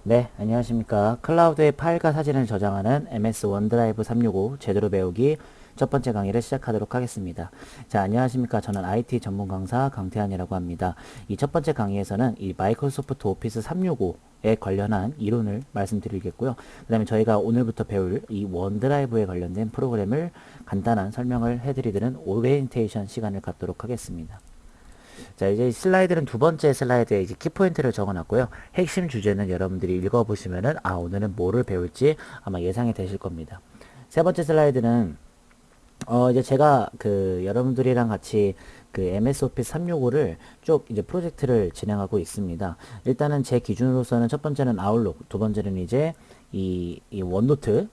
네, 안녕하십니까. 클라우드에 파일과 사진을 저장하는 MS 원드라이브 365 제대로 배우기 첫 번째 강의를 시작하도록 하겠습니다. 자, 안녕하십니까. 저는 IT 전문 강사 강태환이라고 합니다. 이 첫 번째 강의에서는 이 마이크로소프트 오피스 365에 관련한 이론을 말씀드리겠고요. 그 다음에 저희가 오늘부터 배울 이 원드라이브에 관련된 프로그램을 간단한 설명을 해드리는 오리엔테이션 시간을 갖도록 하겠습니다. 자, 이제 슬라이드는 두 번째 슬라이드에 이제 키포인트를 적어 놨고요. 핵심 주제는 여러분들이 읽어보시면은, 오늘은 뭐를 배울지 아마 예상이 되실 겁니다. 세 번째 슬라이드는, 이제 제가 여러분들이랑 같이 MS 오피스 365를 쭉 이제 프로젝트를 진행하고 있습니다. 일단은 제 기준으로서는 첫 번째는 아웃룩, 두 번째는 이제 이 원노트,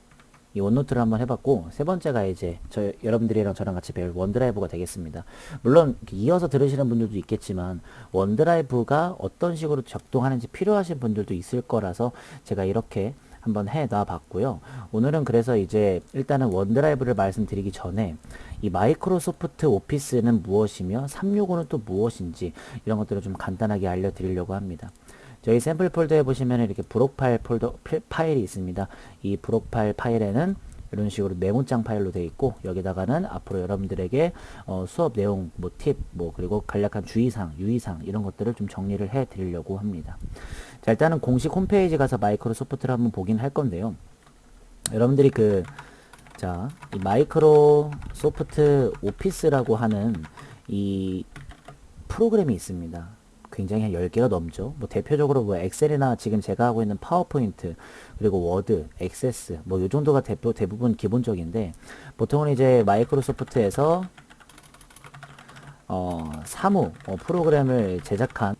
이 원노트를 한번 해봤고, 세 번째가 이제 여러분들이랑 저랑 같이 배울 원드라이브가 되겠습니다. 물론 이어서 들으시는 분들도 있겠지만 원드라이브가 어떤 식으로 작동하는지 필요하신 분들도 있을 거라서 제가 이렇게 한번 해놔 봤고요. 오늘은 그래서 이제 일단은 원드라이브를 말씀드리기 전에 이 마이크로소프트 오피스는 무엇이며 365는 또 무엇인지 이런 것들을 좀 간단하게 알려드리려고 합니다. 저희 샘플 폴더에 보시면 이렇게 브록 파일 파일이 있습니다. 이 브록 파일에는 이런 식으로 메모장 파일로 되어 있고, 여기다가는 앞으로 여러분들에게 수업 내용, 뭐 팁, 뭐 그리고 간략한 주의사항, 유의사항 이런 것들을 좀 정리를 해 드리려고 합니다. 자, 일단은 공식 홈페이지 가서 마이크로소프트를 한번 보긴 할 건데요. 여러분들이 이 마이크로소프트 오피스라고 하는 이 프로그램이 있습니다. 굉장히 한 10개가 넘죠. 뭐 대표적으로 뭐 엑셀이나 지금 제가 하고 있는 파워포인트, 그리고 워드, 액세스, 뭐 요 정도가 대부분 기본적인데, 보통은 이제 마이크로소프트에서 사무 프로그램을 제작한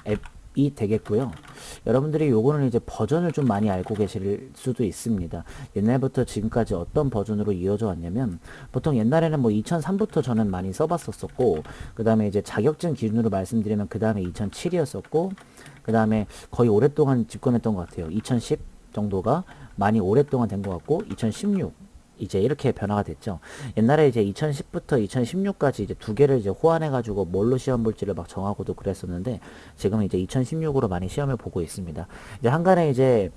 앱이 되겠고요. 여러분들이 요거는 이제 버전을 좀 많이 알고 계실 수도 있습니다. 옛날부터 지금까지 어떤 버전으로 이어져 왔냐면, 보통 옛날에는 뭐 2003부터 저는 많이 써봤었고, 그 다음에 이제 자격증 기준으로 말씀드리면 그 다음에 2007이었었고, 그 다음에 거의 오랫동안 집권했던 것 같아요. 2010 정도가 많이 오랫동안 된 것 같고, 2016 이제 이렇게 변화가 됐죠. 옛날에 이제 2010부터 2016까지 이제 두 개를 이제 호환해가지고 뭘로 시험 볼지를 막 정하고도 그랬었는데, 지금은 이제 2016으로 많이 시험을 보고 있습니다. 이제 한간에 이제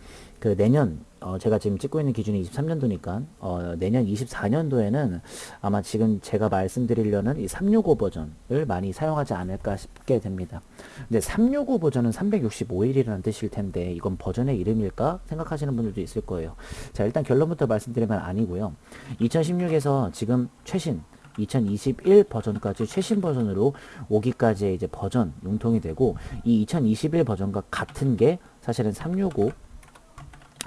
내년, 제가 지금 찍고 있는 기준이 23년도니까, 내년 24년도에는 아마 지금 제가 말씀드리려는 이 365 버전을 많이 사용하지 않을까 싶게 됩니다. 근데 365 버전은 365일이라는 뜻일 텐데, 이건 버전의 이름일까 생각하시는 분들도 있을 거예요. 자, 일단 결론부터 말씀드리면 아니고요. 2016에서 지금 최신 2021 버전까지 최신 버전으로 오기까지의 이제 버전 융통이 되고, 이 2021 버전과 같은 게 사실은 365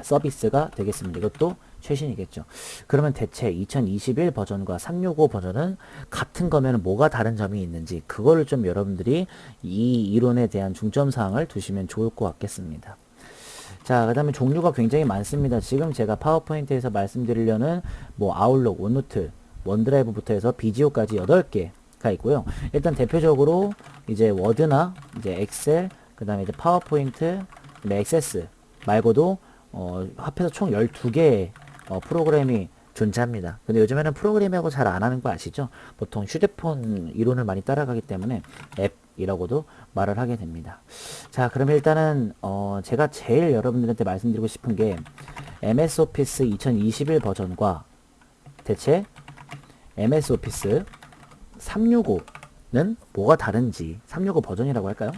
서비스가 되겠습니다. 이것도 최신이겠죠. 그러면 대체 2021 버전과 365 버전은 같은 거면 뭐가 다른 점이 있는지, 그거를 좀 여러분들이 이 이론에 대한 중점사항을 두시면 좋을 것 같겠습니다. 자, 그 다음에 종류가 굉장히 많습니다. 지금 제가 파워포인트에서 말씀드리려는 뭐 아웃룩, 원노트, 원드라이브부터 해서 비지오까지 8개가 있고요. 일단 대표적으로 이제 워드나 이제 엑셀, 그 다음에 이제 파워포인트, 액세스 말고도 합해서 총 12개의 프로그램이 존재합니다. 근데 요즘에는 프로그램하고 잘 안 하는 거 아시죠? 보통 휴대폰 이론을 많이 따라가기 때문에 앱이라고도 말을 하게 됩니다. 자, 그럼 일단은 제가 제일 여러분들한테 말씀드리고 싶은 게 MS 오피스 2021 버전과 대체 MS 오피스 365는 뭐가 다른지, 365 버전이라고 할까요?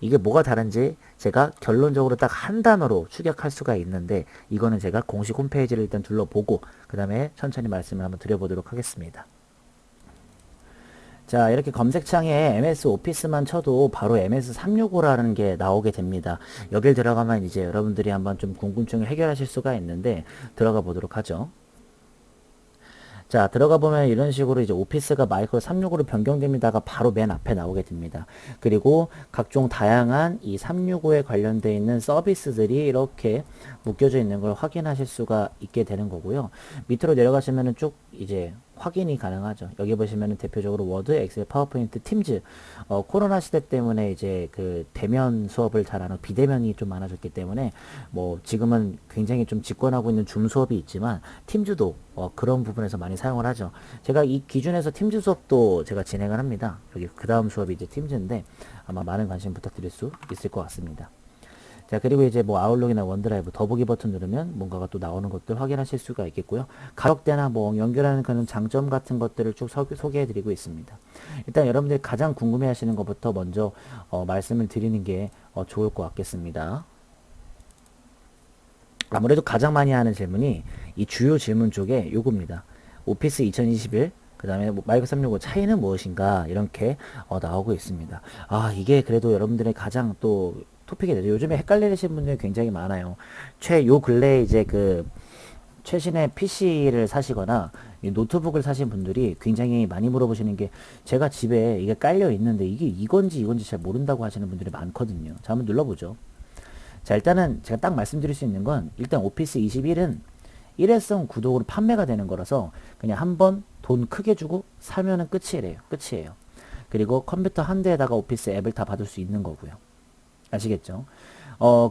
이게 뭐가 다른지 제가 결론적으로 딱 한 단어로 추격할 수가 있는데, 이거는 제가 공식 홈페이지를 일단 둘러보고 그 다음에 천천히 말씀을 한번 드려보도록 하겠습니다. 자, 이렇게 검색창에 MS 오피스만 쳐도 바로 MS 365라는 게 나오게 됩니다. 여길 들어가면 이제 여러분들이 한번 좀 궁금증을 해결하실 수가 있는데, 들어가 보도록 하죠. 자, 들어가 보면 이런 식으로 이제 오피스가 마이크로 365로 변경됩니다가 바로 맨 앞에 나오게 됩니다. 그리고 각종 다양한 이 365에 관련되어 있는 서비스들이 이렇게 묶여져 있는 걸 확인하실 수가 있게 되는 거고요. 밑으로 내려가시면은 쭉 이제 확인이 가능하죠. 여기 보시면은 대표적으로 워드, 엑셀, 파워포인트, 팀즈. 코로나 시대 때문에 이제 대면 수업을 잘 안 하고 비대면이 좀 많아졌기 때문에 뭐 지금은 굉장히 좀 집권하고 있는 줌 수업이 있지만, 팀즈도 그런 부분에서 많이 사용을 하죠. 제가 이 기준에서 팀즈 수업도 제가 진행을 합니다. 여기 그 다음 수업이 이제 팀즈인데 아마 많은 관심 부탁드릴 수 있을 것 같습니다. 자, 그리고 이제 뭐 아웃룩이나 원드라이브 더보기 버튼 누르면 뭔가가 또 나오는 것들 확인하실 수가 있겠고요. 가격대나 뭐 연결하는 그런 장점 같은 것들을 쭉 소개해 드리고 있습니다. 일단 여러분들이 가장 궁금해 하시는 것부터 먼저 말씀을 드리는 게 좋을 것 같겠습니다. 아무래도 가장 많이 하는 질문이 이 주요 질문 쪽에 요겁니다. 오피스 2021, 그 다음에 마이크 365 차이는 무엇인가 이렇게 나오고 있습니다. 아, 이게 그래도 여러분들의 가장 또 토픽이 되죠. 요즘에 헷갈리시는 분들이 굉장히 많아요. 요 근래에 이제 그 최신의 PC를 사시거나 노트북을 사신 분들이 굉장히 많이 물어보시는 게, 제가 집에 이게 깔려 있는데 이게 이건지 잘 모른다고 하시는 분들이 많거든요. 자, 한번 눌러보죠. 자, 일단은 제가 딱 말씀드릴 수 있는 건, 일단 오피스 21은 일회성 구독으로 판매가 되는 거라서 그냥 한번 돈 크게 주고 사면은 끝이에요. 그리고 컴퓨터 한 대에다가 오피스 앱을 다 받을 수 있는 거고요. 아시겠죠?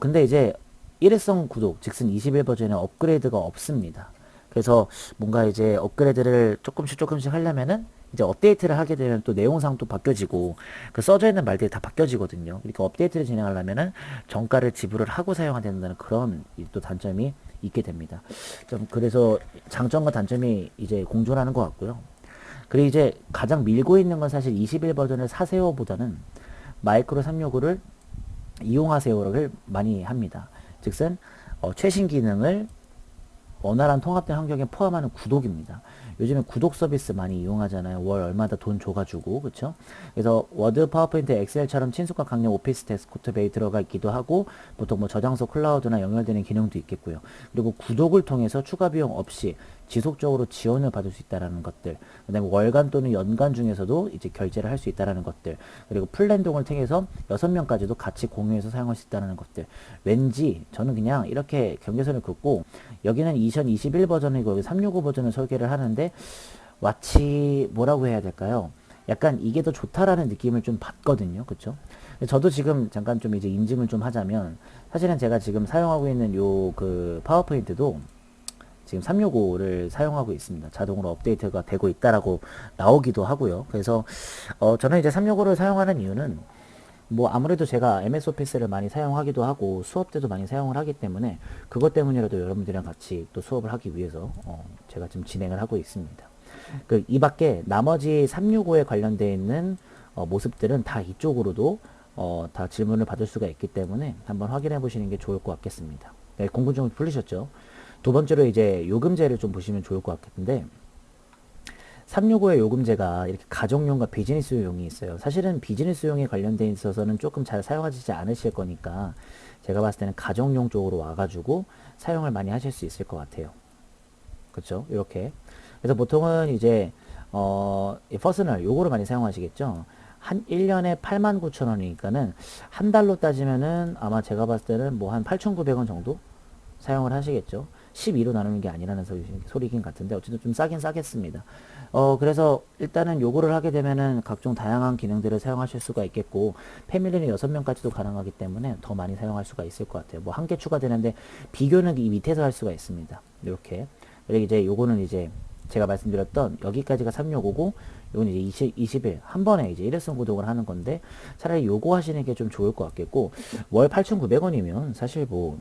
근데 이제 일회성 구독, 즉슨 21 버전에 업그레이드가 없습니다. 그래서 뭔가 이제 업그레이드를 조금씩 하려면은 이제 업데이트를 하게 되면 또 내용상 또 바뀌어지고 그 써져 있는 말들이 다 바뀌어지거든요. 그러니까 업데이트를 진행하려면은 정가를 지불을 하고 사용해야 된다는 그런 또 단점이 있게 됩니다. 좀 그래서 장점과 단점이 이제 공존하는 것 같고요. 그리고 이제 가장 밀고 있는 건 사실 21 버전을 사세요 보다는 마이크로 365를 이용하세요를 많이 합니다. 즉슨 최신 기능을 원활한 통합된 환경에 포함하는 구독입니다. 요즘에 구독 서비스 많이 이용하잖아요. 월 얼마다 돈 줘가지고, 그쵸? 그래서 워드, 파워포인트, 엑셀처럼 친숙한 강력 오피스 데스크톱에 들어가 있기도 하고, 보통 뭐 저장소 클라우드나 연결되는 기능도 있겠고요. 그리고 구독을 통해서 추가 비용 없이 지속적으로 지원을 받을 수 있다는 것들, 그 다음에 월간 또는 연간 중에서도 이제 결제를 할 수 있다는 것들, 그리고 플랜동을 통해서 6명까지도 같이 공유해서 사용할 수 있다는 것들. 왠지 저는 그냥 이렇게 경계선을 긋고, 여기는 2021 버전이고 여기 365 버전을 설계를 하는데, 마치 뭐라고 해야 될까요? 약간 이게 더 좋다라는 느낌을 좀 받거든요. 그쵸? 저도 지금 잠깐 좀 이제 인증을 좀 하자면, 사실은 제가 지금 사용하고 있는 요 그 파워포인트도 지금 365를 사용하고 있습니다. 자동으로 업데이트가 되고 있다라고 나오기도 하고요. 그래서 저는 이제 365를 사용하는 이유는, 뭐 아무래도 제가 MS 오피스를 많이 사용하기도 하고 수업 때도 많이 사용을 하기 때문에 그것 때문이라도 여러분들이랑 같이 또 수업을 하기 위해서 제가 지금 진행을 하고 있습니다. 이 밖에 나머지 365에 관련되어 있는 모습들은 다 이쪽으로도 다 질문을 받을 수가 있기 때문에 한번 확인해 보시는 게 좋을 것 같겠습니다. 네, 궁금증을 풀리셨죠? 두 번째로 이제 요금제를 좀 보시면 좋을 것 같겠는데, 365의 요금제가 이렇게 가정용과 비즈니스용이 있어요. 사실은 비즈니스용에 관련돼 있어서는 조금 잘 사용하지 않으실 거니까 제가 봤을 때는 가정용 쪽으로 와가지고 사용을 많이 하실 수 있을 것 같아요. 그렇죠? 이렇게. 그래서 보통은 이제 이 퍼스널 요거를 많이 사용하시겠죠. 한 1년에 89,000원이니까는 한 달로 따지면은 아마 제가 봤을 때는 뭐 한 8,900원 정도 사용을 하시겠죠. 12로 나누는 게 아니라는 소리긴 같은데 어쨌든 좀 싸긴 싸겠습니다. 그래서 일단은 요거를 하게 되면은 각종 다양한 기능들을 사용하실 수가 있겠고, 패밀리는 6명까지도 가능하기 때문에 더 많이 사용할 수가 있을 것 같아요. 뭐 한 개 추가되는데 비교는 이 밑에서 할 수가 있습니다. 이렇게. 그리고 이제 요거는 이제 제가 말씀드렸던 여기까지가 365고 요건 이제 21 한 번에 이제 일회성 구독을 하는 건데, 차라리 요거 하시는 게 좀 좋을 것 같겠고, 월 8,900원이면 사실 뭐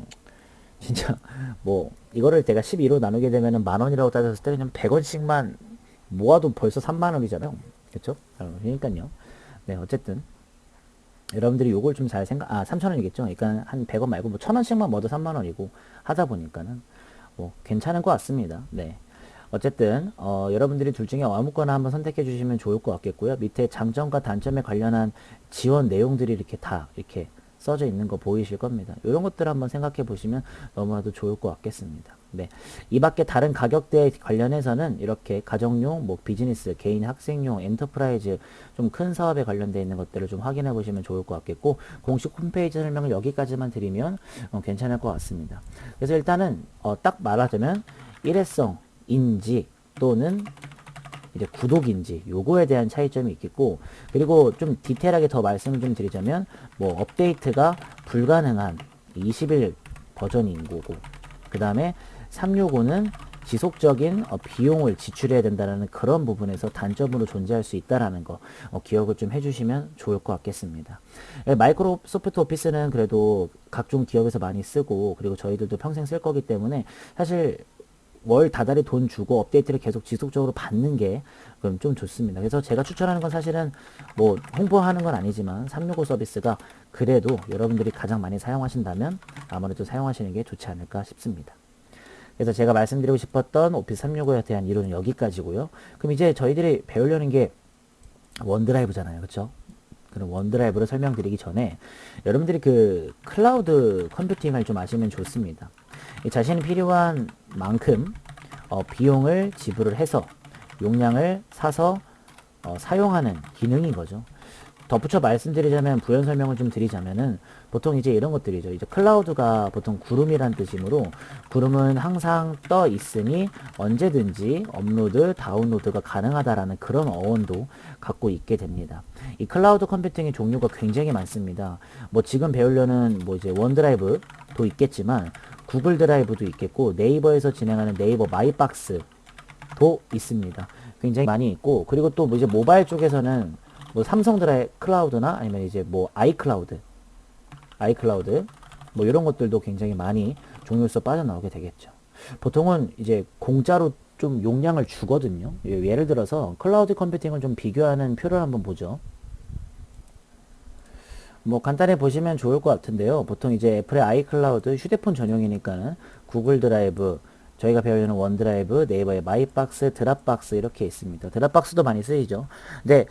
진짜 뭐 이거를 내가 12로 나누게 되면은 만원이라고 따졌을 때 그냥 100원씩만 모아도 벌써 3만원이잖아요. 그쵸? 그러니까요. 네, 어쨌든 여러분들이 요걸 좀 잘 3,000원이겠죠. 그러니까 한 100원 말고 뭐 1,000원씩만 모아도 3만원이고 하다 보니까는 뭐 괜찮은 것 같습니다. 네. 어쨌든 여러분들이 둘 중에 아무거나 한번 선택해 주시면 좋을 것 같겠고요. 밑에 장점과 단점에 관련한 지원 내용들이 이렇게 다 이렇게 써져 있는 거 보이실 겁니다. 이런 것들 한번 생각해 보시면 너무나도 좋을 것 같겠습니다. 네. 이 밖에 다른 가격대 관련해서는 이렇게 가정용, 뭐 비즈니스, 개인 학생용, 엔터프라이즈 좀 큰 사업에 관련되어 있는 것들을 좀 확인해 보시면 좋을 것 같겠고, 공식 홈페이지 설명을 여기까지만 드리면 괜찮을 것 같습니다. 그래서 일단은 딱 말하자면 일회성 인지 또는 이제 구독인지 요거에 대한 차이점이 있겠고, 그리고 좀 디테일하게 더 말씀을 좀 드리자면 뭐 업데이트가 불가능한 21 버전인 거고, 그 다음에 365는 지속적인 비용을 지출해야 된다는 그런 부분에서 단점으로 존재할 수 있다라는 거 기억을 좀 해주시면 좋을 것 같겠습니다. 마이크로소프트 오피스는 그래도 각종 기업에서 많이 쓰고 그리고 저희들도 평생 쓸 거기 때문에 사실 월 다달이 돈 주고 업데이트를 계속 지속적으로 받는 게 그럼 좀 좋습니다. 그래서 제가 추천하는 건 사실은 뭐 홍보하는 건 아니지만 365 서비스가 그래도 여러분들이 가장 많이 사용하신다면 아무래도 사용하시는 게 좋지 않을까 싶습니다. 그래서 제가 말씀드리고 싶었던 오피스 365에 대한 이론은 여기까지고요. 그럼 이제 저희들이 배우려는 게 원드라이브잖아요. 그렇죠? 그럼 원드라이브를 설명드리기 전에 여러분들이 그 클라우드 컴퓨팅을 좀 아시면 좋습니다. 자신이 필요한 만큼 비용을 지불을 해서 용량을 사서 사용하는 기능인 거죠. 덧붙여 말씀드리자면 부연 설명을 좀 드리자면은 보통 이제 이런 것들이죠. 이제 클라우드가 보통 구름이란 뜻이므로 구름은 항상 떠 있으니 언제든지 업로드, 다운로드가 가능하다라는 그런 어원도 갖고 있게 됩니다. 이 클라우드 컴퓨팅의 종류가 굉장히 많습니다. 뭐 지금 배우려는 뭐 이제 원드라이브도 있겠지만 구글 드라이브도 있겠고 네이버에서 진행하는 네이버 마이박스도 있습니다. 굉장히 많이 있고 그리고 또 뭐 이제 모바일 쪽에서는 뭐 삼성 클라우드나 아니면 이제 뭐 아이클라우드 뭐 이런 것들도 굉장히 많이 종류에서 빠져나오게 되겠죠. 보통은 이제 공짜로 좀 용량을 주거든요. 예를 들어서 클라우드 컴퓨팅을 좀 비교하는 표를 한번 보죠. 뭐 간단히 보시면 좋을 것 같은데요. 보통 이제 애플의 아이클라우드 휴대폰 전용이니까는 구글 드라이브, 저희가 배우려는 원드라이브, 네이버의 마이박스, 드랍박스 이렇게 있습니다. 드랍박스도 많이 쓰이죠. 근데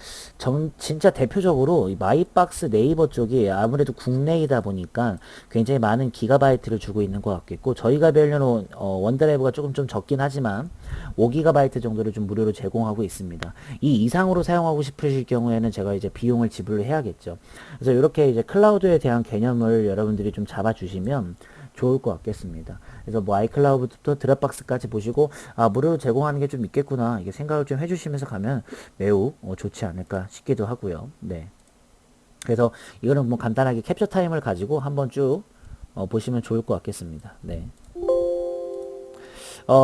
진짜 대표적으로 이 마이박스 네이버 쪽이 아무래도 국내이다 보니까 굉장히 많은 기가바이트를 주고 있는 것 같겠고 저희가 배우려는 원드라이브가 조금 좀 적긴 하지만 5GB 정도를 좀 무료로 제공하고 있습니다. 이 이상으로 사용하고 싶으실 경우에는 제가 이제 비용을 지불을 해야겠죠. 그래서 이렇게 이제 클라우드에 대한 개념을 여러분들이 좀 잡아주시면 좋을 것 같겠습니다. 그래서 뭐 아이클라우드부터 드랍박스까지 보시고 무료로 제공하는 게 좀 있겠구나 이게 생각을 좀 해주시면서 가면 매우 좋지 않을까 싶기도 하고요. 네. 그래서 이거는 뭐 간단하게 캡처 타임을 가지고 한번 쭉 보시면 좋을 것 같겠습니다. 네.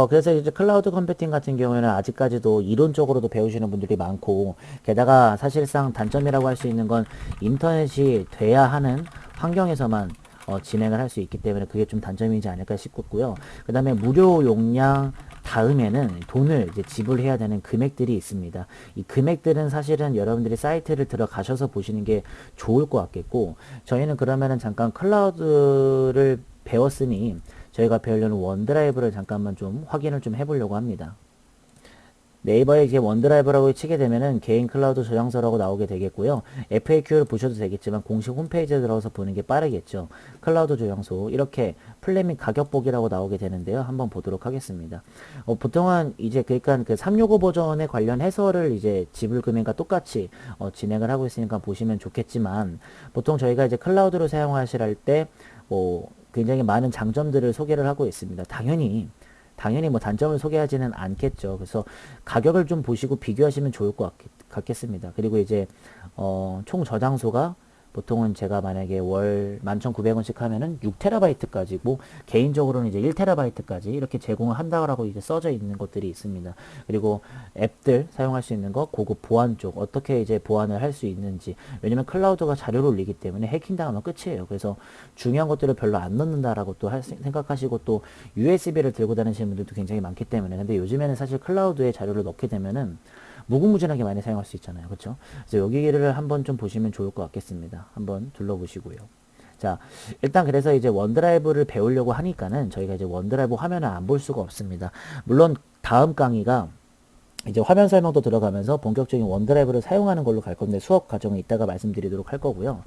그래서 이제 클라우드 컴퓨팅 같은 경우에는 아직까지도 이론적으로도 배우시는 분들이 많고, 게다가 사실상 단점이라고 할 수 있는 건 인터넷이 돼야 하는 환경에서만 진행을 할 수 있기 때문에 그게 좀 단점이지 않을까 싶고요. 그 다음에 무료 용량 다음에는 돈을 이제 지불해야 되는 금액들이 있습니다. 이 금액들은 사실은 여러분들이 사이트를 들어가셔서 보시는 게 좋을 것 같겠고, 저희는 그러면은 잠깐 클라우드를 배웠으니 저희가 배우려는 원드라이브를 잠깐만 좀 확인을 좀 해보려고 합니다. 네이버에 이제 원드라이브라고 치게 되면은 개인 클라우드 저장소라고 나오게 되겠고요. FAQ를 보셔도 되겠지만 공식 홈페이지에 들어가서 보는 게 빠르겠죠. 클라우드 저장소 이렇게 플랜 및 가격 보기라고 나오게 되는데요. 한번 보도록 하겠습니다. 보통은 이제 그러니까 그 365 버전에 관련 해설을 이제 지불 금액과 똑같이 진행을 하고 있으니까 보시면 좋겠지만 보통 저희가 이제 클라우드로 사용하실 때 굉장히 많은 장점들을 소개를 하고 있습니다. 당연히 뭐 단점을 소개하지는 않겠죠. 그래서 가격을 좀 보시고 비교하시면 좋을 것 같겠습니다. 그리고 이제 총 저장소가 보통은 제가 만약에 월 11,900원씩 하면은 6TB까지 뭐 개인적으로는 이제 1TB까지 이렇게 제공을 한다고 이제 써져 있는 것들이 있습니다. 그리고 앱들 사용할 수 있는 것, 고급 보안 쪽 어떻게 이제 보안을 할 수 있는지, 왜냐면 클라우드가 자료를 올리기 때문에 해킹 당하면 끝이에요. 그래서 중요한 것들을 별로 안 넣는다라고 또 생각하시고 또 USB를 들고 다니시는 분들도 굉장히 많기 때문에, 근데 요즘에는 사실 클라우드에 자료를 넣게 되면은 무궁무진하게 많이 사용할 수 있잖아요. 그렇죠? 그래서 여기를 한번 좀 보시면 좋을 것 같겠습니다. 한번 둘러보시고요. 자, 일단 그래서 이제 원드라이브를 배우려고 하니까는 저희가 이제 원드라이브 화면을 안 볼 수가 없습니다. 물론 다음 강의가 이제 화면 설명도 들어가면서 본격적인 원드라이브를 사용하는 걸로 갈 건데 수업 과정에 이따가 말씀드리도록 할 거고요.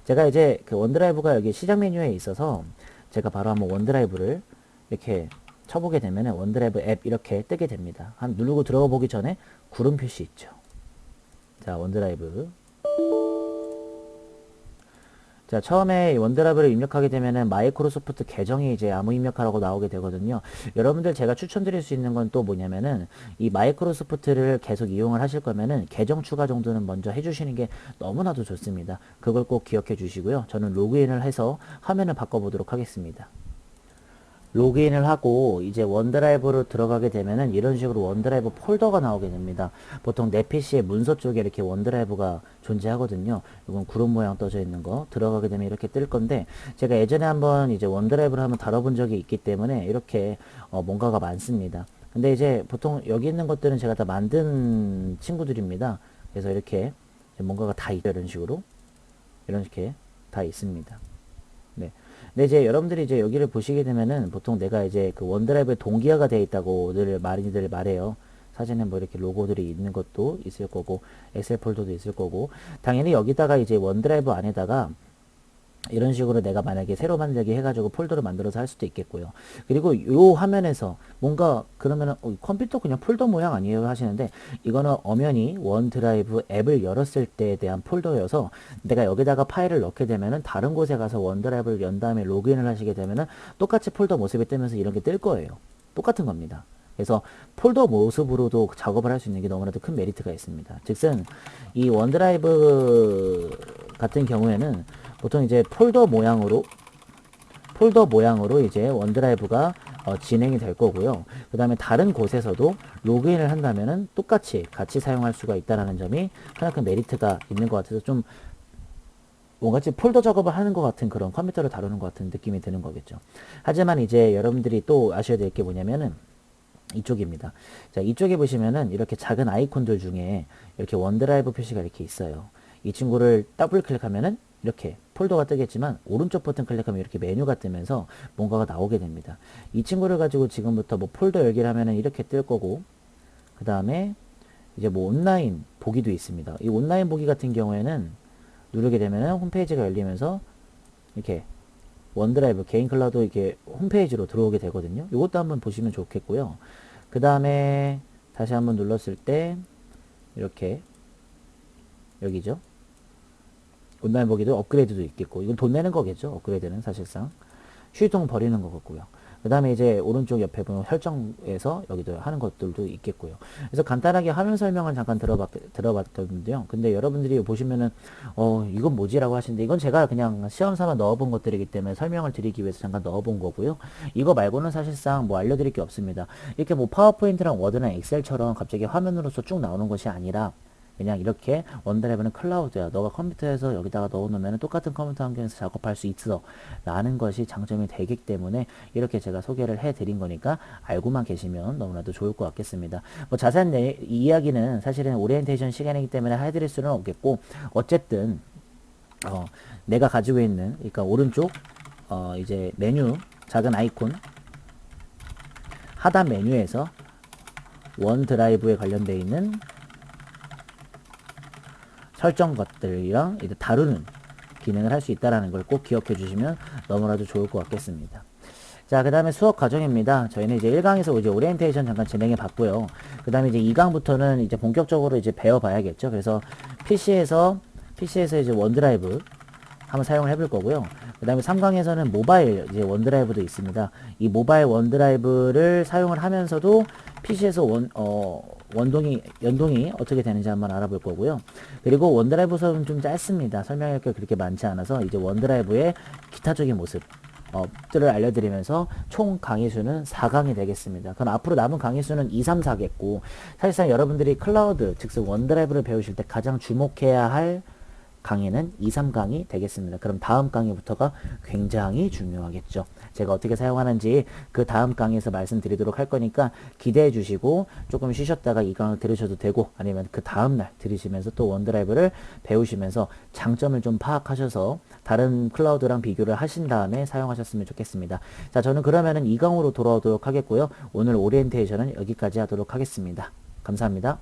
제가 이제 그 원드라이브가 여기 시작 메뉴에 있어서 제가 바로 한번 원드라이브를 이렇게 쳐보게 되면 원드라이브 앱 이렇게 뜨게 됩니다. 한 누르고 들어가 보기 전에 구름 표시 있죠. 자, 원드라이브. 자, 처음에 원드라이브를 입력하게 되면은 마이크로소프트 계정이 이제 아무 입력하라고 나오게 되거든요. 여러분들 제가 추천드릴 수 있는 건 또 뭐냐면은 이 마이크로소프트를 계속 이용을 하실 거면은 계정 추가 정도는 먼저 해주시는 게 너무나도 좋습니다. 그걸 꼭 기억해 주시고요. 저는 로그인을 해서 화면을 바꿔보도록 하겠습니다. 로그인을 하고 이제 원드라이브로 들어가게 되면은 이런 식으로 원드라이브 폴더가 나오게 됩니다. 보통 내 PC의 문서 쪽에 이렇게 원드라이브가 존재하거든요. 이건 구름 모양 떠져 있는 거 들어가게 되면 이렇게 뜰 건데, 제가 예전에 한번 이제 원드라이브를 한번 다뤄본 적이 있기 때문에 이렇게 뭔가가 많습니다. 근데 이제 보통 여기 있는 것들은 제가 다 만든 친구들입니다. 그래서 이렇게 뭔가가 다 있죠. 이런 식으로 이렇게 다 있습니다. 네. 근데 이제 여러분들이 이제 여기를 보시게 되면은 보통 내가 이제 그 원드라이브에 동기화가 되어 있다고 늘 많이들 말해요. 사진에 뭐 이렇게 로고들이 있는 것도 있을 거고, 엑셀 폴더도 있을 거고, 당연히 여기다가 이제 원드라이브 안에다가 이런 식으로 내가 만약에 새로 만들기 해가지고 폴더를 만들어서 할 수도 있겠고요. 그리고 요 화면에서 뭔가 그러면은 컴퓨터 그냥 폴더 모양 아니에요 하시는데, 이거는 엄연히 원드라이브 앱을 열었을 때에 대한 폴더여서 내가 여기다가 파일을 넣게 되면은 다른 곳에 가서 원드라이브를 연 다음에 로그인을 하시게 되면은 똑같이 폴더 모습이 뜨면서 이런 게 뜰 거예요. 똑같은 겁니다. 그래서 폴더 모습으로도 작업을 할 수 있는 게 너무나도 큰 메리트가 있습니다. 즉슨 이 원드라이브 같은 경우에는 보통 이제 폴더 모양으로 이제 원드라이브가 진행이 될 거고요. 그 다음에 다른 곳에서도 로그인을 한다면은 똑같이 같이 사용할 수가 있다는 점이 하나큰 메리트가 있는 것 같아서, 좀 뭔가 폴더 작업을 하는 것 같은 그런 컴퓨터를 다루는 것 같은 느낌이 드는 거겠죠. 하지만 이제 여러분들이 또 아셔야 될 게 뭐냐면은 이쪽입니다. 자, 이쪽에 보시면은 이렇게 작은 아이콘들 중에 이렇게 원드라이브 표시가 이렇게 있어요. 이 친구를 더블 클릭하면은 이렇게 폴더가 뜨겠지만, 오른쪽 버튼 클릭하면 이렇게 메뉴가 뜨면서 뭔가가 나오게 됩니다. 이 친구를 가지고 지금부터 뭐 폴더 열기를 하면은 이렇게 뜰 거고, 그 다음에 이제 뭐 온라인 보기도 있습니다. 이 온라인 보기 같은 경우에는 누르게 되면은 홈페이지가 열리면서 이렇게 원드라이브 개인 클라우드 이렇게 홈페이지로 들어오게 되거든요. 이것도 한번 보시면 좋겠고요. 그 다음에 다시 한번 눌렀을 때 이렇게 여기죠. 온라인 보기도 업그레이드도 있겠고, 이건 돈 내는 거겠죠. 업그레이드는 사실상 휴지통 버리는 거 같고요. 그 다음에 이제 오른쪽 옆에 보면 설정에서 여기도 하는 것들도 있겠고요. 그래서 간단하게 화면 설명을 잠깐 들어봤거든요. 근데 여러분들이 보시면은 이건 뭐지라고 하시는데, 이건 제가 그냥 시험 삼아 넣어본 것들이기 때문에 설명을 드리기 위해서 잠깐 넣어본 거고요. 이거 말고는 사실상 뭐 알려드릴 게 없습니다. 이렇게 뭐 파워포인트랑 워드나 엑셀처럼 갑자기 화면으로서 쭉 나오는 것이 아니라, 그냥 이렇게 원드라이브는 클라우드야. 너가 컴퓨터에서 여기다가 넣어놓으면 똑같은 컴퓨터 환경에서 작업할 수 있어. 라는 것이 장점이 되기 때문에 이렇게 제가 소개를 해드린 거니까 알고만 계시면 너무나도 좋을 것 같겠습니다. 뭐 자세한 이야기는 사실은 오리엔테이션 시간이기 때문에 해드릴 수는 없겠고, 어쨌든 내가 가지고 있는, 그러니까 오른쪽 이제 메뉴 작은 아이콘 하단 메뉴에서 원드라이브에 관련되어 있는 설정 것들이랑 이제 다루는 기능을 할 수 있다는 걸 꼭 기억해 주시면 너무나도 좋을 것 같겠습니다. 자, 그 다음에 수업 과정입니다. 저희는 이제 1강에서 이제 오리엔테이션 잠깐 진행해 봤고요. 그 다음에 이제 2강부터는 이제 본격적으로 이제 배워 봐야겠죠. 그래서 PC에서 이제 원드라이브 한번 사용을 해볼 거고요. 그 다음에 3강에서는 모바일 이제 원드라이브도 있습니다. 이 모바일 원드라이브를 사용을 하면서도 PC에서 연동이 어떻게 되는지 한번 알아볼 거고요. 그리고 원드라이브 수업은 좀 짧습니다. 설명할 게 그렇게 많지 않아서 이제 원드라이브의 기타적인 모습 들을 알려드리면서 총 강의 수는 4강이 되겠습니다. 그럼 앞으로 남은 강의 수는 2, 3, 4겠고, 사실상 여러분들이 클라우드, 즉 원드라이브를 배우실 때 가장 주목해야 할 강의는 2, 3강이 되겠습니다. 그럼 다음 강의부터가 굉장히 중요하겠죠. 제가 어떻게 사용하는지 그 다음 강의에서 말씀드리도록 할 거니까 기대해 주시고, 조금 쉬셨다가 이 강을 들으셔도 되고, 아니면 그 다음날 들으시면서 또 원드라이브를 배우시면서 장점을 좀 파악하셔서 다른 클라우드랑 비교를 하신 다음에 사용하셨으면 좋겠습니다. 자, 저는 그러면은 2강으로 돌아오도록 하겠고요. 오늘 오리엔테이션은 여기까지 하도록 하겠습니다. 감사합니다.